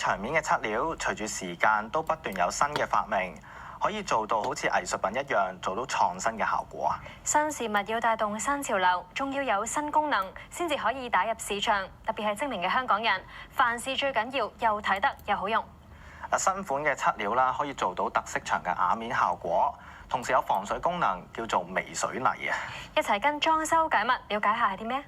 牆面嘅漆料隨住時間都不斷有新嘅發明，可以做到好似藝術品一樣，做到創新嘅效果啊！新事物要帶動新潮流，仲要有新功能，先至可以打入市場。特別係精明嘅香港人，凡事最緊要又睇得又好用。新款嘅漆料啦，可以做到特色牆嘅瓦面效果，同時有防水功能，叫做微水泥啊！一齊跟裝修解密，了解下係啲咩？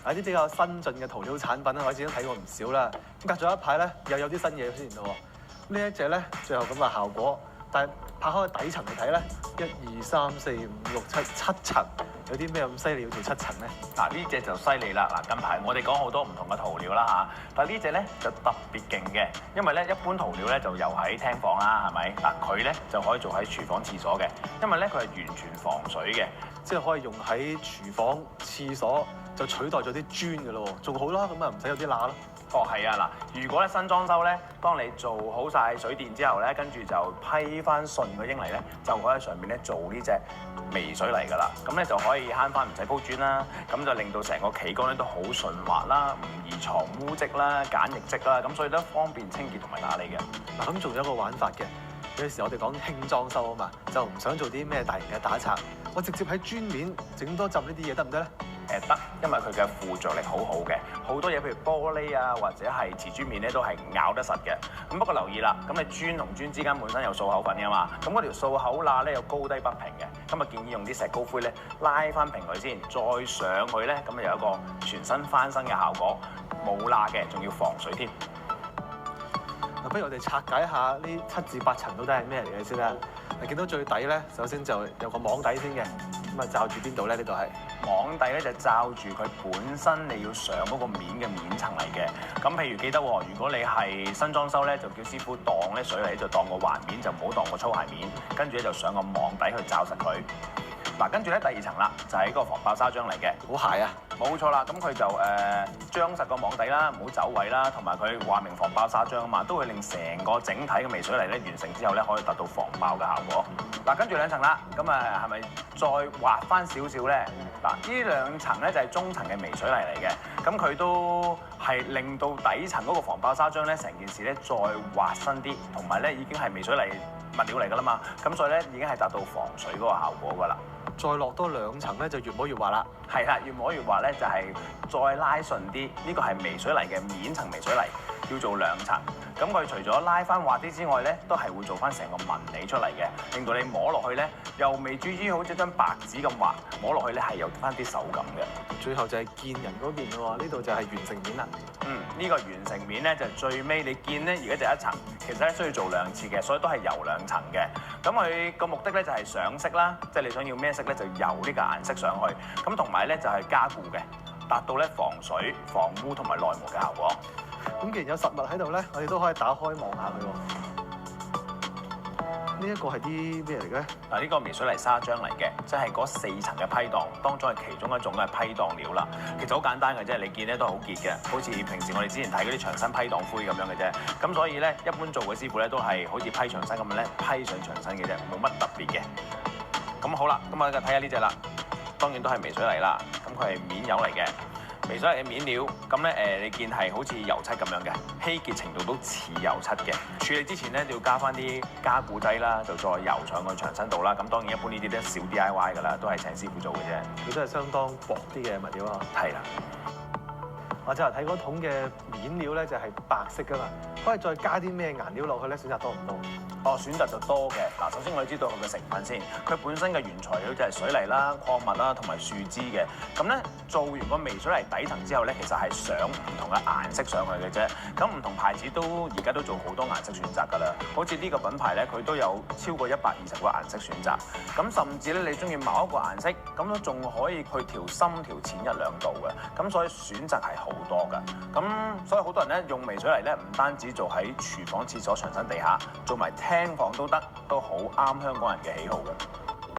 有啲比較新進嘅塗料產品咧，我已經睇過唔少啦。咁隔咗一排咧，又有啲新嘢出現咯。呢一隻咧，最後咁嘅效果，但係拍開個底層嚟睇咧，1、2、3、4、5、6、7層，有啲咩咁犀利要做7層咧？嗱，呢隻就犀利啦！嗱，近排我哋講好多唔同嘅塗料啦嚇，但係呢隻咧就特別勁嘅，因為咧一般塗料咧就有喺廳房啦，係咪？嗱，佢咧就可以做喺廚房、廁所嘅，因為咧佢係完全防水嘅，即係可以用喺廚房、廁所。就取代咗啲磚嘅咯，仲好啦，咁啊唔使有啲罅咯。哦，係啊，嗱，如果咧新裝修咧，當你做好晒水電之後咧，跟住就批翻順個英泥咧，就可以喺上面咧做呢隻微水泥噶啦，咁咧就可以慳翻唔使鋪磚啦，咁就令到成個企缸咧都好順滑啦，唔易藏污漬啦、鹼液漬啦，咁所以都方便清潔同埋打理嘅。嗱，咁仲有一個玩法嘅，有時我哋講輕裝修啊嘛，就唔想做啲咩大型嘅打拆，我直接喺磚面整多浸呢啲嘢得唔得咧？得，因為佢嘅附着力好好嘅，好多嘢譬如玻璃啊或者係瓷磚面咧都係咬得實嘅。咁不過留意啦，咁你磚同磚之間本身有掃口粉㗎嘛，咁嗰條掃口罅咧有高低不平嘅，咁啊建議用啲石膏灰咧拉翻平佢先，再上去咧，咁啊有一個全身翻身嘅效果，冇罅嘅，仲要防水添。嗱，不如我哋拆解下呢7至8層到底係咩嚟嘅先啦。嗱，見到最底咧，首先就有個網底先嘅，咁啊罩住邊度咧？呢度係網底咧就罩住佢本身你要上嗰個面嘅面層嚟嘅。咁譬如記得喎，如果你係新裝修咧，就叫師傅當咧水泥就當個橫面，就唔好當個粗鞋面，跟住咧就上個網底去罩實佢。嗱，跟住咧第2層啦，就係個防爆砂漿嚟嘅，好鞋啊！冇錯啦，咁佢就張實個網底啦，唔好走位啦，同埋佢話明防爆砂漿啊嘛，都會令成個整體嘅微水泥咧完成之後咧，可以達到防爆嘅效果。嗱，跟住2層啦，咁係咪再滑翻少少咧？嗱，呢2層咧就係中層嘅微水泥嚟嘅，咁佢都係令到底層嗰個防爆砂漿咧，成件事咧再滑身啲，同埋咧已經係微水泥物料嚟㗎啦嘛，咁所以咧已經係達到防水嗰個效果㗎啦。再落多2層咧，就越摸越滑啦。係啦，越摸越滑咧，就係再拉順啲。呢個係微水泥嘅面層微水泥，要做2層。咁佢除咗拉翻滑啲之外咧，都係會做翻成個紋理出嚟嘅，令到你摸落去咧，又未至於好似張白紙咁滑，摸落去咧係有翻啲手感嘅。最後就係見人嗰邊咯喎，呢度就係完成面啦。呢個完成面咧就最尾你見咧，而家就1層，其實咧需要做2次嘅，所以都係油2層嘅。咁佢個目的咧就係上色啦，即係你想要咩色咧就油呢個顏色上去。咁同埋咧就係加固嘅，達到咧防水、防污同埋耐磨嘅效果。咁既然有實物喺度咧，我哋都可以打開望下佢喎。呢一個係啲咩嚟嘅？嗱，呢個微水泥砂漿嚟嘅，即係嗰4層嘅批盪，當中係其中一種嘅批盪料啦。其實好簡單嘅啫，你見咧都係好結嘅，好似平時我哋之前睇嗰啲牆身批盪灰咁樣嘅啫。咁所以咧，一般做嘅師傅咧都係好似批牆身咁樣咧，批上牆身嘅啫，冇乜特別嘅。咁好啦，咁我哋睇下呢隻啦，當然都係微水泥啦。咁佢係面油嚟嘅。微水泥嘅面料，咁咧你見係好似油漆咁樣嘅，稀結程度都似油漆嘅。處理之前咧，要加翻啲加固劑啦，就再油上去牆身度啦。咁當然一般呢啲都少 DIY 㗎啦，都係請師傅做嘅啫。佢都係相當薄啲嘅物料啊。係啦。我就係睇嗰桶嘅面料咧，就係白色㗎嘛，可以再加啲咩顏料落去咧？選擇多唔多？選擇就多嘅。嗱，首先我哋知道佢嘅成分先，佢本身嘅原材料就係水泥啦、礦物啦同埋樹脂嘅。咁咧做完個微水泥底層之後咧，其實係上唔同嘅顏色上去嘅啫。咁唔同牌子而家都做好多顏色選擇㗎啦。好似呢個品牌咧，佢都有超過120個顏色選擇。咁甚至咧，你中意某一個顏色，咁都仲可以去調深調淺1、2度嘅。咁所以選擇係好多㗎。咁所以好多人咧用微水泥咧，唔單止做喺廚房、廁所、牆身、地下，做埋廳房都得，都好啱香港人嘅喜好嘅。